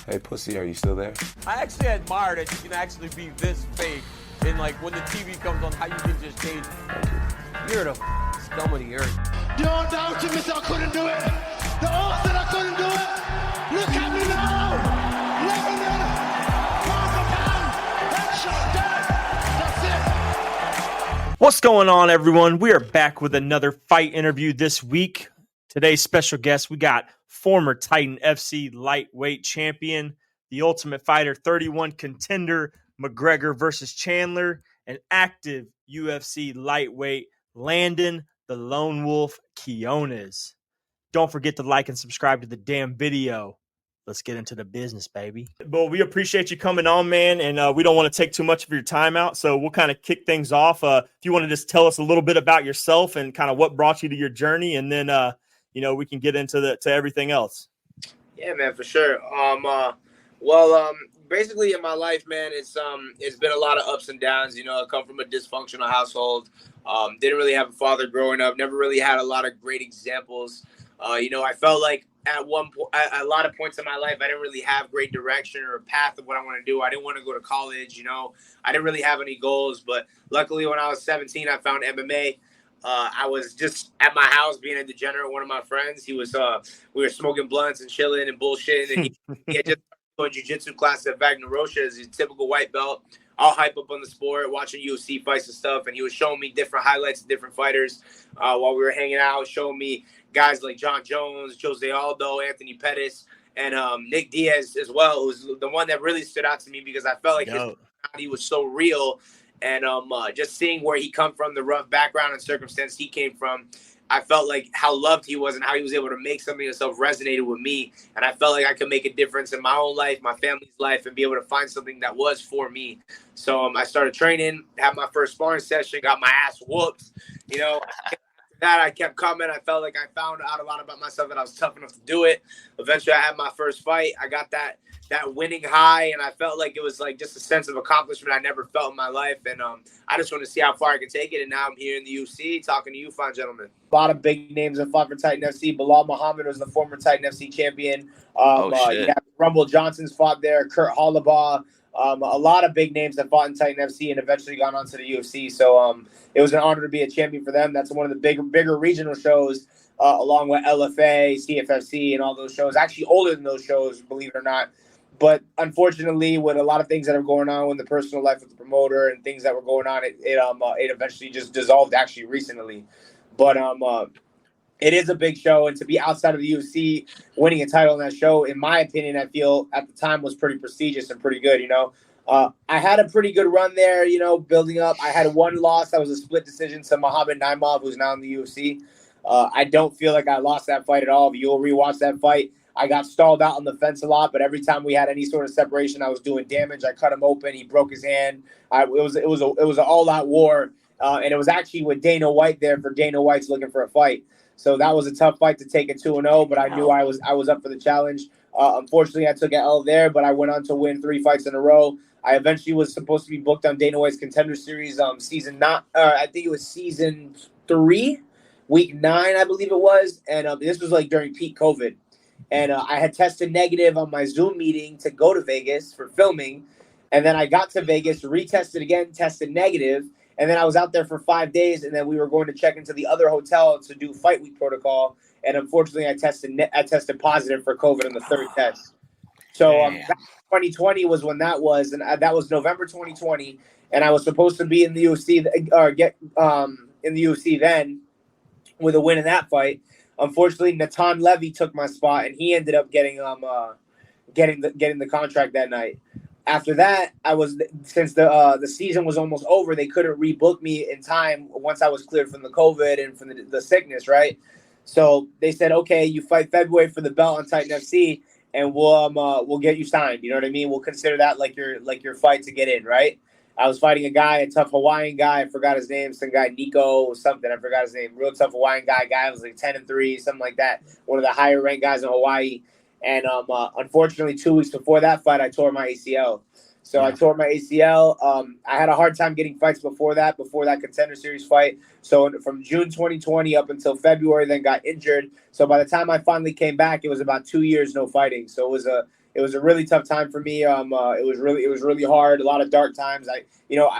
Hey, pussy, are you still there? I actually admire that you can actually be this fake. And like when the TV comes on, how you can just change. Thank you. You're the scum of the earth. You don't doubt me, I couldn't do it. The odds that I couldn't do it. Look at me now. Landon, headshot, dead. That's it. What's going on, everyone? We are back with another fight interview this week. Today's special guest, we got former Titan FC lightweight champion, the Ultimate Fighter 31 contender, McGregor versus Chandler, and active UFC lightweight, Landon, the Lone Wolf Quinones. Don't forget to like and subscribe to the damn video. Let's get into the business, baby. Well, we appreciate you coming on, man, and we don't want to take too much of your time out, so we'll kind of kick things off. If you want to just tell us a little bit about yourself and kind of what brought you to your journey, and then we can get into everything else. Yeah, man, for sure. Basically in my life, man, it's been a lot of ups and downs. You know, I come from a dysfunctional household. Didn't really have a father growing up. Never really had a lot of great examples. I felt like at a lot of points in my life, I didn't really have great direction or a path of what I want to do. I didn't want to go to college. I didn't really have any goals. But luckily, when I was 17, I found MMA. I was just at my house being a degenerate. One of my friends, we were smoking blunts and chilling and bullshitting. And he had just going jiu-jitsu class at Wagner Rocha as a typical white belt. All hype up on the sport, watching UFC fights and stuff. And he was showing me different highlights of different fighters while we were hanging out, showing me guys like John Jones, Jose Aldo, Anthony Pettis, and Nick Diaz as well. It was the one that really stood out to me because I felt like his personality was so real. And just seeing where he come from, the rough background and circumstance he came from, I felt like how loved he was and how he was able to make something himself resonated with me. And I felt like I could make a difference in my own life, my family's life, and be able to find something that was for me. So I started training, had my first sparring session, got my ass whooped. That I kept coming. I felt like I found out a lot about myself and I was tough enough to do it. Eventually, I had my first fight. I got that winning high, and I felt like it was like just a sense of accomplishment I never felt in my life. And I just want to see how far I can take it. And now I'm here in the UFC talking to you, fine gentlemen. A lot of big names that fought for Titan FC. Bilal Muhammad was the former Titan FC champion. Rumble Johnson's fought there. Kurt Hollabaugh. A lot of big names that fought in Titan FC and eventually gone on to the UFC. So it was an honor to be a champion for them. That's one of the bigger regional shows, along with LFA, CFFC, and all those shows. Actually older than those shows, believe it or not. But unfortunately, with a lot of things that are going on in the personal life of the promoter and things that were going on, it eventually just dissolved actually recently. But it is a big show, and to be outside of the UFC, winning a title in that show, in my opinion, I feel at the time was pretty prestigious and pretty good. I had a pretty good run there. Building up. I had one loss that was a split decision to Muhammad Naimov, who's now in the UFC. I don't feel like I lost that fight at all. If you'll rewatch that fight, I got stalled out on the fence a lot, but every time we had any sort of separation, I was doing damage. I cut him open. He broke his hand. It was an all-out war, and it was actually with Dana White there for Dana White's looking for a fight. So that was a tough fight to take it 2-0, but I knew I was up for the challenge. Unfortunately, I took an L there, but I went on to win 3 fights in a row. I eventually was supposed to be booked on Dana White's Contender Series I think it was season 3, week 9, I believe it was, and this was like during peak COVID. And I had tested negative on my Zoom meeting to go to Vegas for filming. And then I got to Vegas, retested again, tested negative. And then I was out there for 5 days. And then we were going to check into the other hotel to do fight week protocol. And unfortunately, I tested positive for COVID on the third test. So 2020 was when that was. And that was November 2020. And I was supposed to be in the UFC in the UFC then with a win in that fight. Unfortunately, Natan Levy took my spot, and he ended up getting the contract that night. After that, since the season was almost over, they couldn't rebook me in time once I was cleared from the COVID and from the sickness, right? So they said, okay, you fight February for the belt on Titan FC, and we'll get you signed. You know what I mean? We'll consider that like your fight to get in, right? I was fighting a guy, a tough Hawaiian guy. I forgot his name. Some guy, Nico or something. I forgot his name. Real tough Hawaiian guy. Guy was like 10-3, something like that. One of the higher ranked guys in Hawaii. And unfortunately, 2 weeks before that fight, I tore my ACL. So I tore my ACL. I had a hard time getting fights before that Contender Series fight. So from June 2020 up until February, then got injured. So by the time I finally came back, it was about 2 years no fighting. So it was a really tough time for me. It was really hard. A lot of dark times.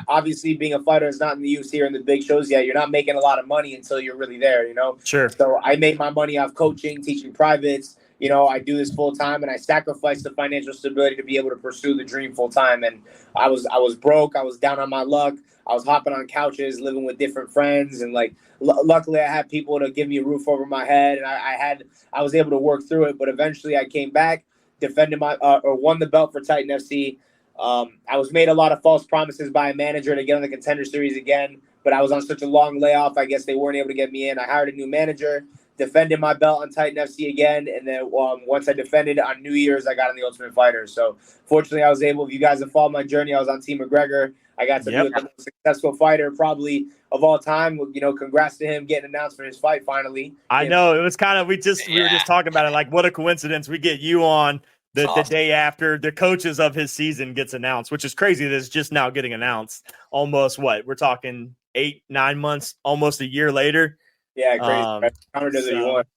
Obviously being a fighter is not in the UFC or in the big shows yet. You're not making a lot of money until you're really there. Sure. So I made my money off coaching, teaching privates. I do this full time, and I sacrificed the financial stability to be able to pursue the dream full time. And I was broke. I was down on my luck. I was hopping on couches, living with different friends, and luckily I had people to give me a roof over my head, and I was able to work through it. But eventually, I came back, defended won the belt for Titan FC. I was made a lot of false promises by a manager to get on the Contender Series again, but I was on such a long layoff. I guess they weren't able to get me in. I hired a new manager, defended my belt on Titan FC again, and then once I defended on New Year's, I got on the Ultimate Fighter. So fortunately, I was able. If you guys have followed my journey, I was on Team McGregor. I got to be the most successful fighter probably of all time. Congrats to him getting announced for his fight finally. I know it was kind of we were just talking about it. Like, what a coincidence! We get you on the day after the coaches of his season gets announced, which is crazy that it's just now getting announced. Almost we're talking 8-9 months, almost a year later. Yeah, crazy. Connor does what you want.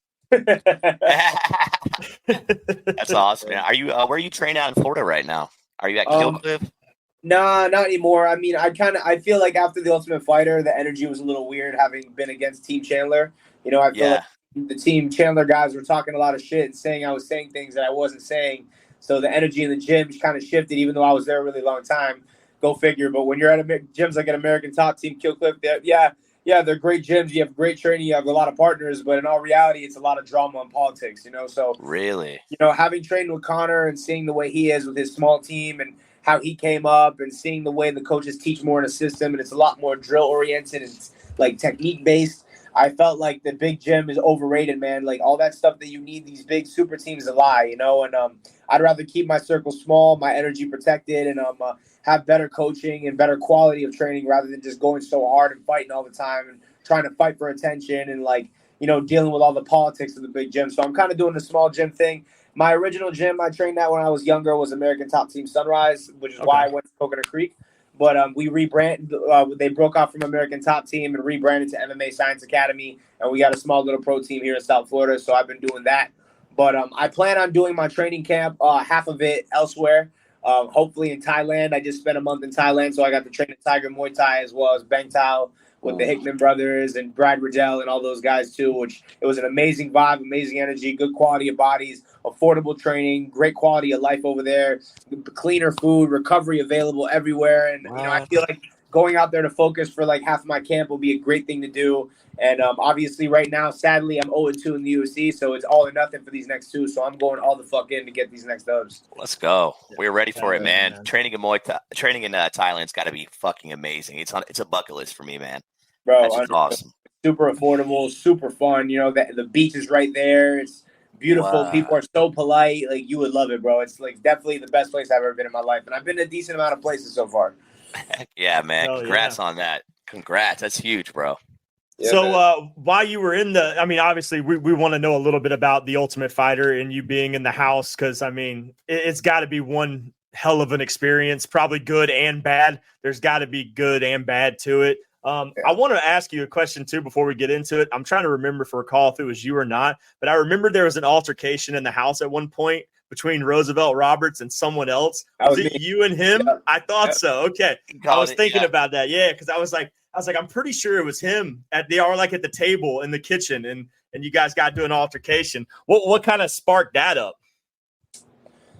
That's awesome, man. Are you where are you training out in Florida right now? Are you at Killcliff? Nah, not anymore. I mean, I feel like after the Ultimate Fighter, the energy was a little weird having been against Team Chandler. I feel like the Team Chandler guys were talking a lot of shit and saying I was saying things that I wasn't saying. So the energy in the gym kind of shifted, even though I was there a really long time. Go figure. But when you're at gyms like an American Top Team, Killcliff, they're great gyms. You have great training. You have a lot of partners. But in all reality, it's a lot of drama and politics, So really, having trained with Connor and seeing the way he is with his small team and how he came up and seeing the way the coaches teach more in a system, and it's a lot more drill oriented and like technique based. I felt like the big gym is overrated, man. Like all that stuff that you need, these big super teams to lie, And I'd rather keep my circle small, my energy protected, and have better coaching and better quality of training rather than just going so hard and fighting all the time and trying to fight for attention and dealing with all the politics of the big gym. So I'm kind of doing the small gym thing. My original gym I trained at when I was younger was American Top Team Sunrise, which is why I went to Coconut Creek. But we rebranded. They broke off from American Top Team and rebranded to MMA Science Academy, and we got a small little pro team here in South Florida. So I've been doing that. But I plan on doing my training camp, half of it elsewhere, hopefully in Thailand. I just spent a month in Thailand, so I got to train at Tiger Muay Thai as well as Bang Tao with the Hickman brothers and Brad Riddell and all those guys too, which it was an amazing vibe, amazing energy, good quality of bodies, affordable training, great quality of life over there, cleaner food, recovery available everywhere. And, I feel like going out there to focus for like half of my camp will be a great thing to do. And obviously right now, sadly, I'm 0-2 in the UFC, so it's all or nothing for these next two. So I'm going all the fuck in to get these next dubs. Let's go. We're ready for it, man. Training in Thailand's got to be fucking amazing. It's a bucket list for me, man. Bro, that's awesome. Super affordable, super fun. The beach is right there. It's beautiful. Wow. People are so polite. Like you would love it, bro. It's like definitely the best place I've ever been in my life, and I've been to a decent amount of places so far. Yeah, man. Congrats on that. Congrats. That's huge, bro. Yeah, so while you were obviously we want to know a little bit about the Ultimate Fighter and you being in the house, because it's got to be one hell of an experience, probably good and bad. There's got to be good and bad to it. I want to ask you a question too before we get into it. I'm trying to remember for a call if it was you or not, but I remember there was an altercation in the house at one point between Roosevelt Roberts and someone else. Was it you and him? Yeah. I thought so. Okay. I was thinking about that. Yeah. Cause I was like, I'm pretty sure it was him they are like at the table in the kitchen and you guys got to an altercation. What kind of sparked that up?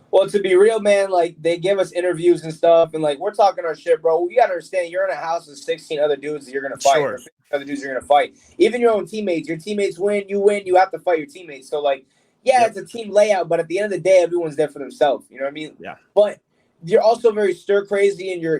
Well, to be real, man, like they give us interviews and stuff, and like we're talking our shit, bro. You gotta understand, you're in a house with 16 other dudes that you're gonna fight. Sure. Other dudes you're gonna fight. Even your own teammates. Your teammates win, you have to fight your teammates. So like, it's a team layout, but at the end of the day, everyone's there for themselves. You know what I mean? Yeah. But you're also very stir crazy, and you're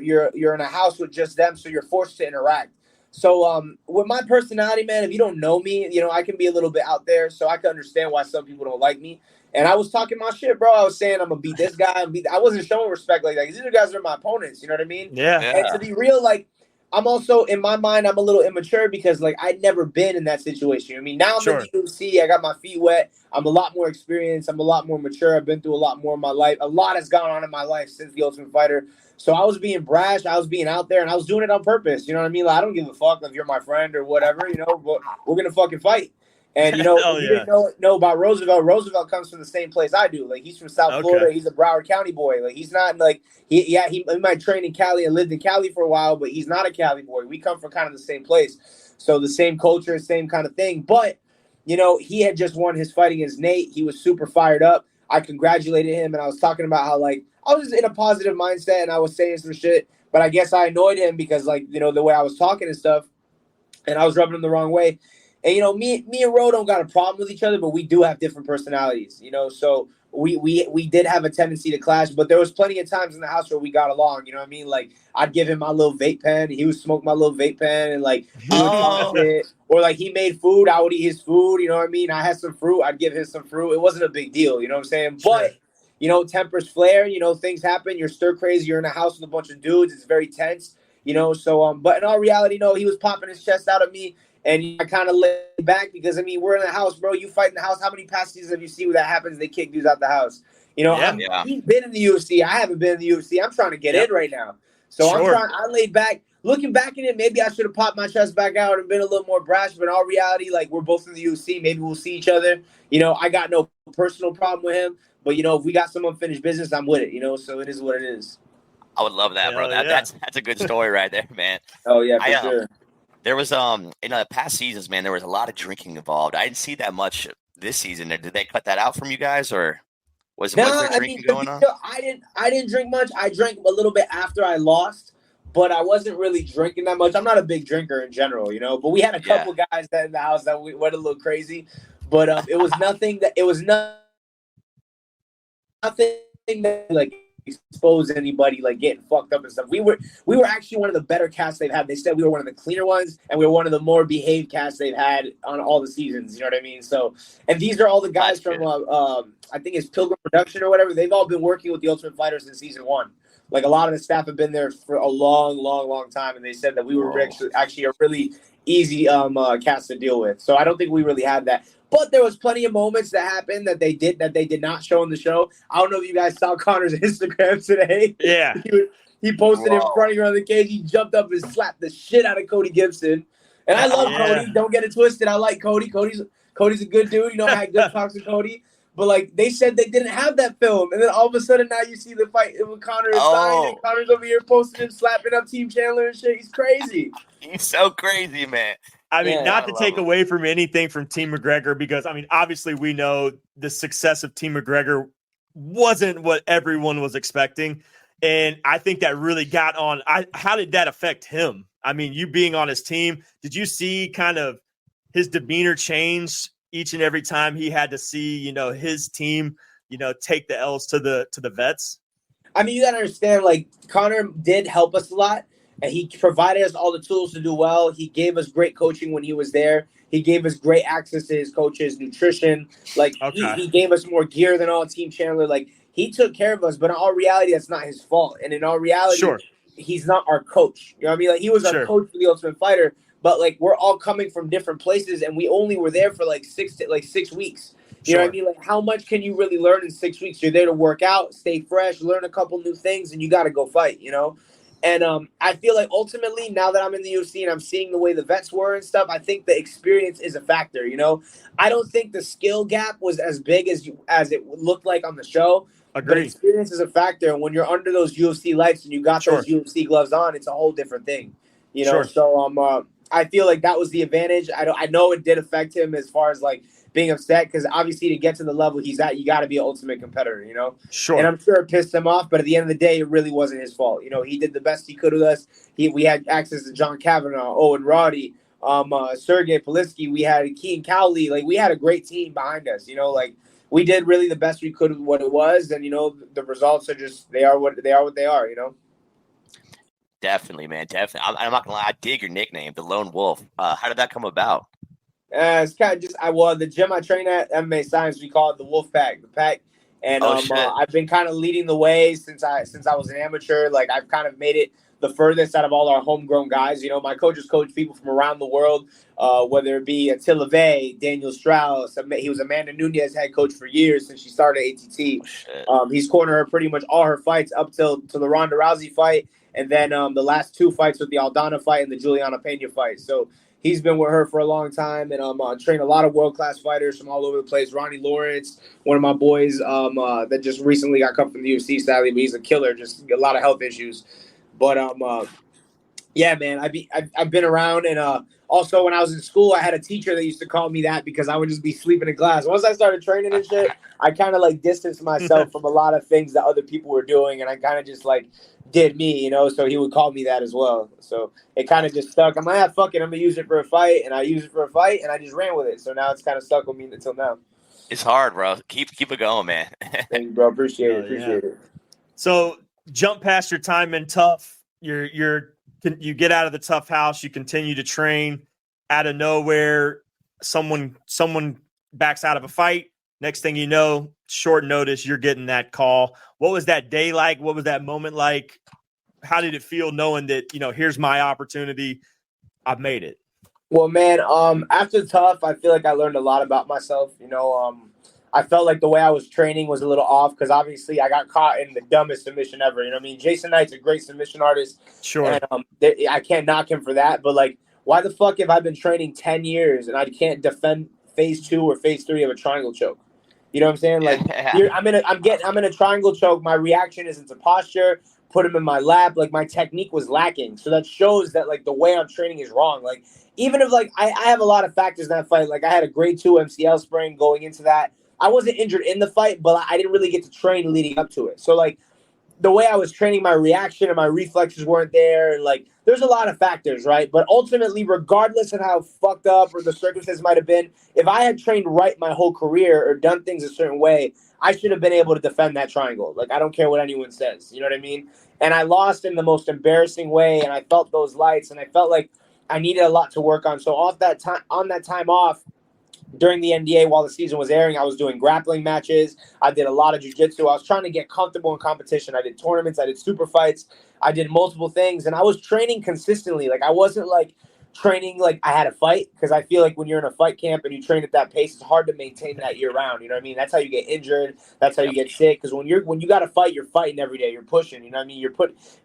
in a house with just them, so you're forced to interact. So with my personality, man, if you don't know me, I can be a little bit out there, so I can understand why some people don't like me. And I was talking my shit, bro. I was saying I'm gonna beat this guy. I wasn't showing respect like that. These other guys are my opponents. You know what I mean? Yeah. And to be real, like I'm also, in my mind, I'm a little immature because, like, I'd never been in that situation. I mean, now I'm in the UFC. I got my feet wet. I'm a lot more experienced. I'm a lot more mature. I've been through a lot more in my life. A lot has gone on in my life since The Ultimate Fighter. So I was being brash. I was being out there, and I was doing it on purpose. You know what I mean? Like, I don't give a fuck if you're my friend or whatever, but we're going to fucking fight. And, if you didn't know about Roosevelt, Roosevelt comes from the same place I do. Like, he's from South Florida. He's a Broward County boy. Like, he's not, like, he might train in Cali and lived in Cali for a while, but he's not a Cali boy. We come from kind of the same place. So the same culture, same kind of thing. But, he had just won his fight against Nate. He was super fired up. I congratulated him, and I was talking about how, like, I was in a positive mindset, and I was saying some shit. But I guess I annoyed him because, like, the way I was talking and stuff, and I was rubbing him the wrong way. And, me and Ro don't got a problem with each other, but we do have different personalities, so we did have a tendency to clash, but there was plenty of times in the house where we got along, you know what I mean? Like, I'd give him my little vape pen, he would smoke my little vape pen, and, like, he would talk shit. Or, like, he made food, I would eat his food, you know what I mean? I had some fruit, I'd give him some fruit. It wasn't a big deal, you know what I'm saying? Sure. But, tempers flare, things happen, you're stir crazy, you're in a house with a bunch of dudes, it's very tense, so, but in all reality, no, he was popping his chest out at me. And I kind of laid back because, we're in the house, bro. You fight in the house. How many passes have you seen where that happens? They kick dudes out the house. He's been in the UFC. I haven't been in the UFC. I'm trying to get in right now. So I laid back. Looking back at it, maybe I should have popped my chest back out and been a little more brash. But in all reality, like, we're both in the UFC. Maybe we'll see each other. I got no personal problem with him. But, if we got some unfinished business, I'm with it, So it is what it is. I would love that, bro. That's a good story right there, man. Oh, yeah, for sure. There was in the past seasons, man, there was a lot of drinking involved. I didn't see that much this season. Did they cut that out from you guys, or was there drinking going on? I didn't drink much. I drank a little bit after I lost, but I wasn't really drinking that much. I'm not a big drinker in general, but we had a couple guys that in the house that we went a little crazy. But it was nothing that like expose anybody like getting fucked up and stuff. We were actually one of the better casts they've had. They said we were one of the cleaner ones, and we were one of the more behaved casts they've had on all the seasons. You know what I mean? So, and these are all the guys from I think it's Pilgrim Production or whatever. They've all been working with the Ultimate Fighter since season 1. Like, a lot of the staff have been there for a long, long, long time, and they said that we were actually a really easy cast to deal with. So I don't think we really had that. But there was plenty of moments that happened that they did not show in the show. I don't know if you guys saw Connor's Instagram today. Yeah. He posted in front of the cage. He jumped up and slapped the shit out of Cody Gibson. And I love Cody. Don't get it twisted. I like Cody. Cody's a good dude. I had good talks with Cody. But, like, they said they didn't have that film. And then all of a sudden now you see the fight with Connor inside. And Connor's over here posting him, slapping up Team Chandler and shit. He's crazy. He's so crazy, man. I mean, not to take away from anything from Team McGregor, because, obviously we know the success of Team McGregor wasn't what everyone was expecting. And I think that really got on. How did that affect him? You being on his team, did you see kind of his demeanor change each and every time he had to see, his team, take the L's to the vets? You got to understand, like, Connor did help us a lot. And he provided us all the tools to do well. He gave us great coaching when he was there. He gave us great access to his coaches, nutrition. Like, he gave us more gear than all Team Chandler. Like, he took care of us. But in all reality, that's not his fault. And in all reality, he's not our coach. You know what I mean? Like, he was our coach for the Ultimate Fighter. But, like, we're all coming from different places. And we only were there for, 6 weeks. You know what I mean? Like, how much can you really learn in 6 weeks? You're there to work out, stay fresh, learn a couple new things, and you got to go fight, And I feel like ultimately, now that I'm in the UFC and I'm seeing the way the vets were and stuff, I think the experience is a factor, I don't think the skill gap was as big as it looked like on the show. Agreed. But experience is a factor. And when you're under those UFC lights and you got those UFC gloves on, it's a whole different thing, So I feel like that was the advantage. I know it did affect him as far as, like, being upset, because obviously to get to the level he's at, you got to be an ultimate competitor, And I'm sure it pissed him off, but at the end of the day, it really wasn't his fault. He did the best he could with us. We had access to John Kavanaugh, Owen Roddy, Sergey Politsky. We had Keane Cowley. Like, we had a great team behind us. Like, we did really the best we could with what it was, and the results are just they are what they are. Definitely, man. Definitely. I'm not gonna lie. I dig your nickname, the Lone Wolf. How did that come about? It's kind of just the gym I train at, MMA Science, we call it the Wolf Pack, the pack. And shit. I've been kind of leading the way since I was an amateur. Like, I've kind of made it the furthest out of all our homegrown guys. You know, my coaches coach people from around the world, whether it be Attila Vey, Daniel Strauss. He was Amanda Nunez head coach for years since she started ATT. He's cornered her pretty much all her fights up to the Ronda Rousey fight, and then the last 2 fights with the Aldana fight and the Juliana Pena fight. So he's been with her for a long time, and trained a lot of world-class fighters from all over the place. Ronnie Lawrence, one of my boys that just recently got cut from the UFC, sadly, but he's a killer, just a lot of health issues. But yeah, man, I've been around, and also when I was in school, I had a teacher that used to call me that because I would just be sleeping in class. Once I started training and shit, I kind of like distanced myself from a lot of things that other people were doing, and I kind of just like did me, you know. So he would call me that as well. So it kind of just stuck. I'm like, fuck it, I'm gonna use it for a fight, and I used it for a fight, and I just ran with it. So now it's kind of stuck with me until now. It's hard, bro. Keep it going, man. Thank you, bro. Appreciate it. So jump past your time in TUF. You get out of the TUF house. You continue to train. Out of nowhere, someone backs out of a fight. Next thing you know, short notice, you're getting that call. What was that day like? What was that moment like? How did it feel knowing that, you know, here's my opportunity, I've made it? Well, man, after TUF, I feel like I learned a lot about myself. You know, I felt like the way I was training was a little off because obviously I got caught in the dumbest submission ever. You know what I mean? Jason Knight's a great submission artist. Sure. And I can't knock him for that. But, like, why the fuck have I been training 10 years and I can't defend phase 2 or phase 3 of a triangle choke? You know what I'm saying? Like, I'm in a triangle choke. My reaction isn't to posture, put him in my lap. Like, my technique was lacking. So that shows that, like, the way I'm training is wrong. Like, even if, like, I have a lot of factors in that fight. Like, I had a grade 2 MCL sprain going into that. I wasn't injured in the fight, but I didn't really get to train leading up to it. So, like, the way I was training, my reaction and my reflexes weren't there. And, like, there's a lot of factors, right? But ultimately, regardless of how fucked up or the circumstances might have been, if I had trained right my whole career or done things a certain way, I should have been able to defend that triangle. Like, I don't care what anyone says. You know what I mean? And I lost in the most embarrassing way, and I felt those lights, and I felt like I needed a lot to work on. So on that time off, during the NDA while the season was airing, I was doing grappling matches. I did a lot of jiu-jitsu. I was trying to get comfortable in competition. I did tournaments. I did super fights. I did multiple things. And I was training consistently. Like, I wasn't, like, training like I had a fight, because I feel like when you're in a fight camp and you train at that pace, it's hard to maintain that year-round. You know what I mean? That's how you get injured. That's how you get sick. Because when you got to fight, you're fighting every day. You're pushing. You know what I mean? You're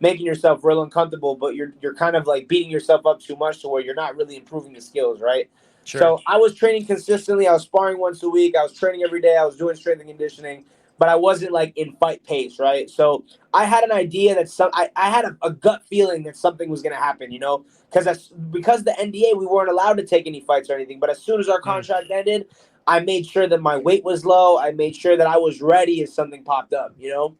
making yourself real uncomfortable, but you're kind of, like, beating yourself up too much to where you're not really improving the skills, right? Sure. So I was training consistently. I was sparring once a week. I was training every day. I was doing strength and conditioning, but I wasn't, like, in fight pace, right? So I had an idea that I had a gut feeling that something was going to happen, you know, because the NDA, we weren't allowed to take any fights or anything. But as soon as our contract ended, I made sure that my weight was low. I made sure that I was ready if something popped up, you know,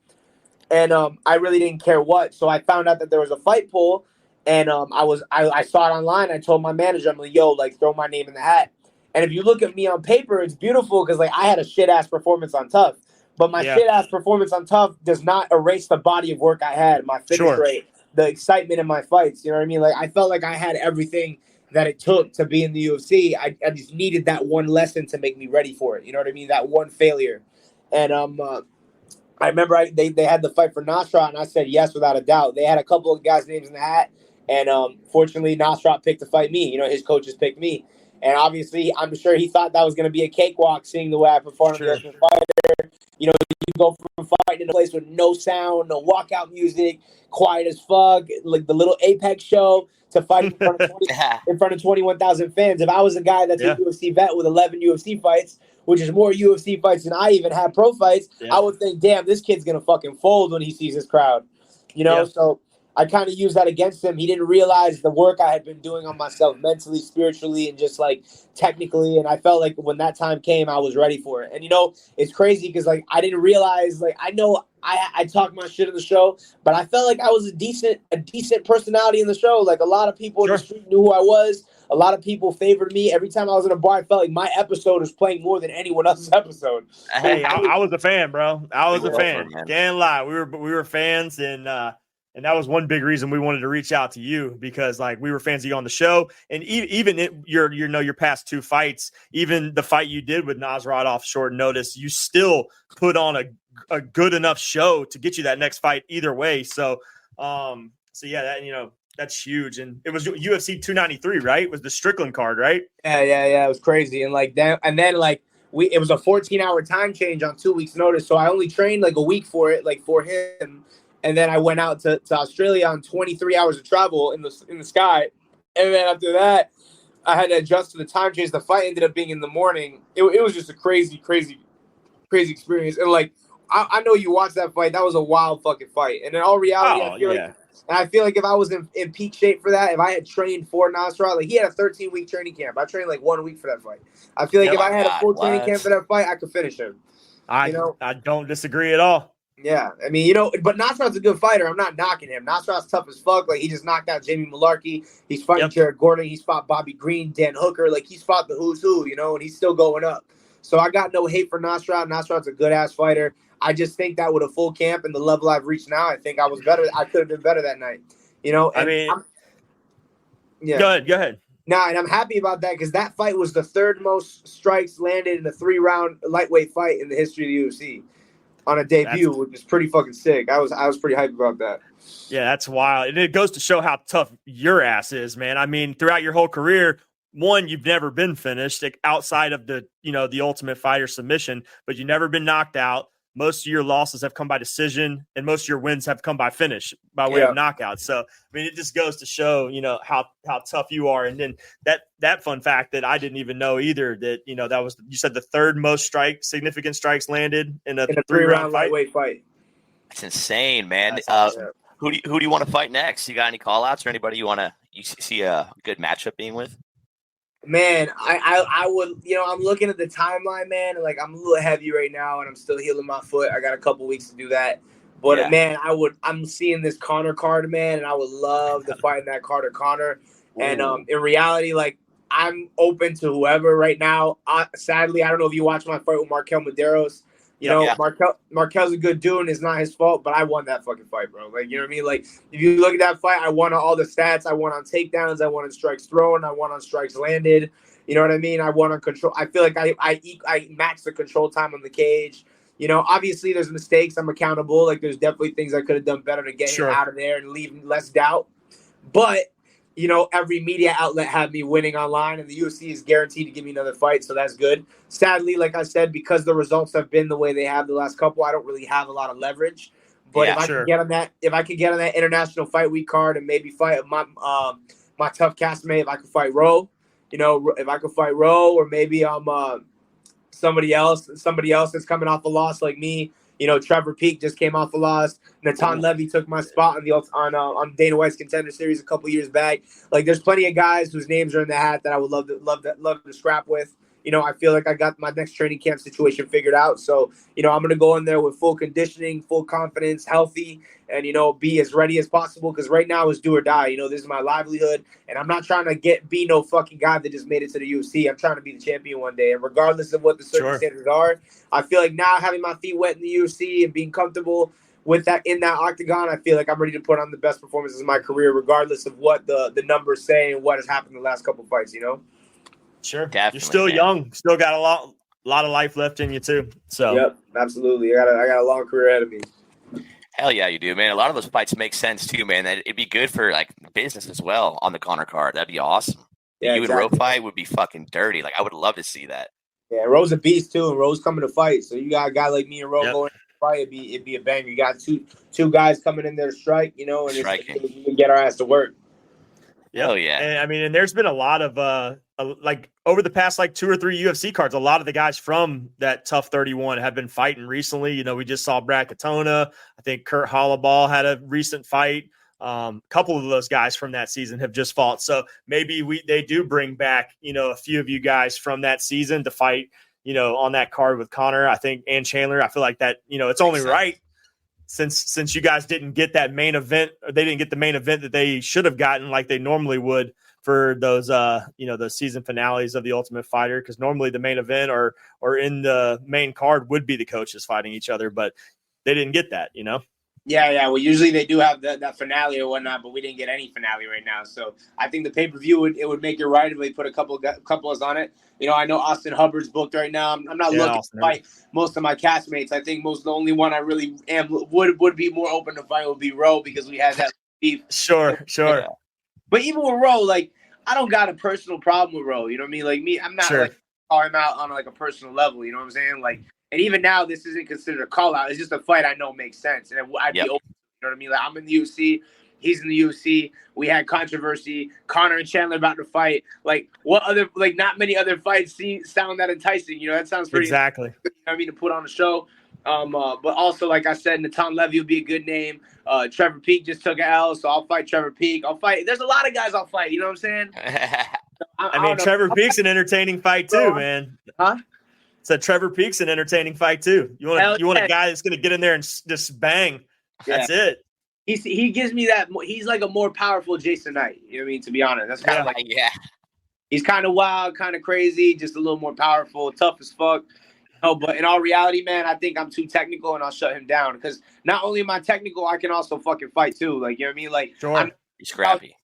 and I really didn't care what. So I found out that there was a fight pool. And I saw it online. I told my manager, I'm like, yo, like, throw my name in the hat. And if you look at me on paper, it's beautiful because, like, I had a shit-ass performance on TUF. But my shit-ass performance on TUF does not erase the body of work I had, my fitness rate, the excitement in my fights. You know what I mean? Like, I felt like I had everything that it took to be in the UFC. I just needed that one lesson to make me ready for it. You know what I mean? That one failure. And I remember they had the fight for Nasrat, and I said yes without a doubt. They had a couple of guys' names in the hat. And fortunately, Nasrat picked to fight me. You know, his coaches picked me. And obviously, I'm sure he thought that was going to be a cakewalk, seeing the way I performed in the Ultimate Fighter. You know, you go from fighting in a place with no sound, no walkout music, quiet as fuck, like the little Apex show, to fighting in front of 21,000 fans. If I was a guy that's a UFC vet with 11 UFC fights, which is more UFC fights than I even have pro fights, I would think, damn, this kid's going to fucking fold when he sees his crowd. You know, so I kind of used that against him. He didn't realize the work I had been doing on myself mentally, spiritually, and just, like, technically. And I felt like when that time came, I was ready for it. And, you know, it's crazy because, like, I didn't realize, like, I know I talk my shit in the show, but I felt like I was a decent personality in the show. Like, a lot of people in the street knew who I was. A lot of people favored me. Every time I was in a bar, I felt like my episode was playing more than anyone else's episode. Hey, I was a fan, bro. I was a fan. Can't lie. We were fans, and that was one big reason we wanted to reach out to you, because, like, we were fans of you on the show. And even your past 2 fights, even the fight you did with Nasrat off short notice, you still put on a a good enough show to get you that next fight either way. So yeah, that, that's huge. And it was UFC 293, right? It was the Strickland card, right? Yeah. It was crazy. And it was a 14-hour time change on 2 weeks' notice. So I only trained like a week for it, like for him. And then I went out to Australia on 23 hours of travel in the sky. And then after that, I had to adjust to the time change. The fight ended up being in the morning. It was just a crazy experience. And like, I know you watched that fight. That was a wild fucking fight. And in all reality, I feel like if I was in peak shape for that, if I had trained for Nasrat, like he had a 13-week training camp. I trained like 1 week for that fight. I feel like if I had a full training camp for that fight, I could finish him. I don't disagree at all. Yeah, I mean, but Nasrat's a good fighter. I'm not knocking him. Nasrat's tough as fuck. Like, he just knocked out Jamie Malarkey. He's fighting Jared Gordon. He's fought Bobby Green, Dan Hooker. Like, he's fought the who's who, and he's still going up. So I got no hate for Nasrat. Nasrat's a good-ass fighter. I just think that with a full camp and the level I've reached now, I think I was better. I could have been better that night, Go ahead. Nah, and I'm happy about that because that fight was the third most strikes landed in a 3-round lightweight fight in the history of the UFC. On a debut, which is pretty fucking sick. I was pretty hyped about that. Yeah, that's wild. And it goes to show how tough your ass is, man. I mean, throughout your whole career, one, you've never been finished, like, outside of the Ultimate Fighter submission, but you've never been knocked out. Most of your losses have come by decision, and most of your wins have come by finish, by way of knockout. So, I mean, it just goes to show, how tough you are. And then that fun fact that I didn't even know either, that, that was, you said the third most significant strikes landed in a 3-round lightweight fight. That's insane, man. Awesome. Who do you want to fight next? You got any call outs or anybody you see a good matchup being with? Man, I would, I'm looking at the timeline, man, and like I'm a little heavy right now and I'm still healing my foot. I got a couple weeks to do that. But man, I'm seeing this Conor card, man, and I would love to fight in that Carter Conor. And in reality, like, I'm open to whoever right now. Sadly, I don't know if you watched my fight with Markel Medeiros. Markel's a good dude and it's not his fault, but I won that fucking fight, bro. Like, you know what I mean? Like, if you look at that fight, I won on all the stats. I won on takedowns. I won on strikes thrown. I won on strikes landed. You know what I mean? I won on control. I feel like I matched the control time on the cage. Obviously there's mistakes. I'm accountable. Like, there's definitely things I could have done better to get him out of there and leave less doubt. But every media outlet had me winning online, and the UFC is guaranteed to give me another fight, so that's good. Sadly, like I said, because the results have been the way they have the last couple, I don't really have a lot of leverage. But if I could get on that international fight week card and maybe fight my TUF castmate, if I could fight Roe, or maybe somebody else that's coming off a loss like me. Trevor Peake just came off a loss. Natan Levy took my spot on Dana White's Contender Series a couple years back. Like, there's plenty of guys whose names are in the hat that I would love to scrap with. I feel like I got my next training camp situation figured out. So, I'm going to go in there with full conditioning, full confidence, healthy, and, be as ready as possible. Because right now it's do or die. This is my livelihood. And I'm not trying to be no fucking guy that just made it to the UFC. I'm trying to be the champion one day. And regardless of what the circumstances are, I feel like now having my feet wet in the UFC and being comfortable with that in that octagon, I feel like I'm ready to put on the best performances of my career, regardless of what the numbers say and what has happened in the last couple fights, Sure. Definitely, you're still young, still got a lot of life left in you too. So yep, absolutely. I got a long career ahead of me. Hell yeah, you do, man. A lot of those fights make sense too, man. It'd be good for like business as well on the Conor card. That'd be awesome. Yeah, and Roe fight would be fucking dirty. Like, I would love to see that. Yeah, Roe's a beast too, and Roe's coming to fight. So you got a guy like me and Roe going to fight. It'd be a banger. You got two guys coming in there to strike, and we can get our ass to work. Oh yeah. And I mean, and there's been a lot of like over the past 2 or 3 UFC cards, a lot of the guys from that TUF 31 have been fighting recently. We just saw Brad Katona. I think Kurt Hollaball had a recent fight. A couple of those guys from that season have just fought. So maybe they do bring back, a few of you guys from that season to fight, on that card with Conor. I think, and Chandler. I feel like that, it's only right. Since you guys didn't get that main event, or they didn't get the main event that they should have gotten like they normally would for those those season finales of the Ultimate Fighter, because normally the main event or in the main card would be the coaches fighting each other, but they didn't get that. Yeah. Well, usually they do have that finale or whatnot, but we didn't get any finale right now. So I think the pay-per-view would make it right if they put a couples on it. You know, I know Austin Hubbard's booked right now. I'm not looking to fight most of my castmates. I think the only one I really would be more open to fight would be Roe, because we had that beef. Sure. But even with Roe, like, I don't got a personal problem with Roe. You know what I mean? Like me, I'm not like calling him out on like a personal level. You know what I'm saying? Like, and even now, this isn't considered a call out. It's just a fight I know makes sense, and I'd be open. You know what I mean? Like, I'm in the UFC. He's in the UFC. We had controversy. Conor and Chandler about to fight. Like, what other, like, not many other fights sound that enticing. You know, that sounds pretty exactly. You know what I mean, to put on a show. But also, like I said, Natan Levy would be a good name. Trevor Peek just took an L, so I'll fight Trevor Peek. There's a lot of guys I'll fight. You know what I'm saying? I mean, Trevor Peek's an entertaining fight too, man. Huh? So Trevor Peek's an entertaining fight too. You want a guy that's going to get in there and just bang. That's it. He gives me that. He's like a more powerful Jason Knight. You know what I mean? To be honest, that's kind of like He's kind of wild, kind of crazy, just a little more powerful, tough as fuck. But in all reality, man, I think I'm too technical, and I'll shut him down, because not only am I technical, I can also fucking fight too. Like, you know what I mean? Like, He's scrappy.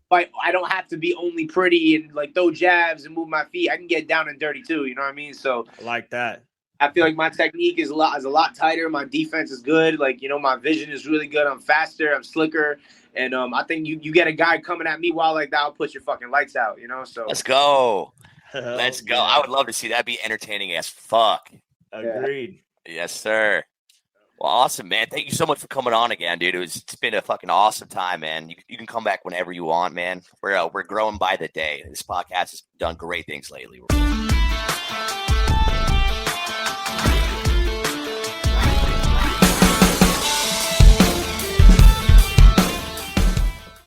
Fight. I don't have to be only pretty and like throw jabs and move my feet. I can get down and dirty too. You know what I mean? So I like that. I feel like my technique is a lot tighter. My defense is good. Like, you know, my vision is really good. I'm faster. I'm slicker. And I think you get a guy coming at me wild like that, I'll put your fucking lights out. You know? So let's go. Let's go. I would love to see that. Be entertaining as fuck. Agreed. Yes, sir. Well, awesome, man. Thank you so much for coming on again, dude. It's been a fucking awesome time, man. You can come back whenever you want, man. We're growing by the day. This podcast has done great things lately.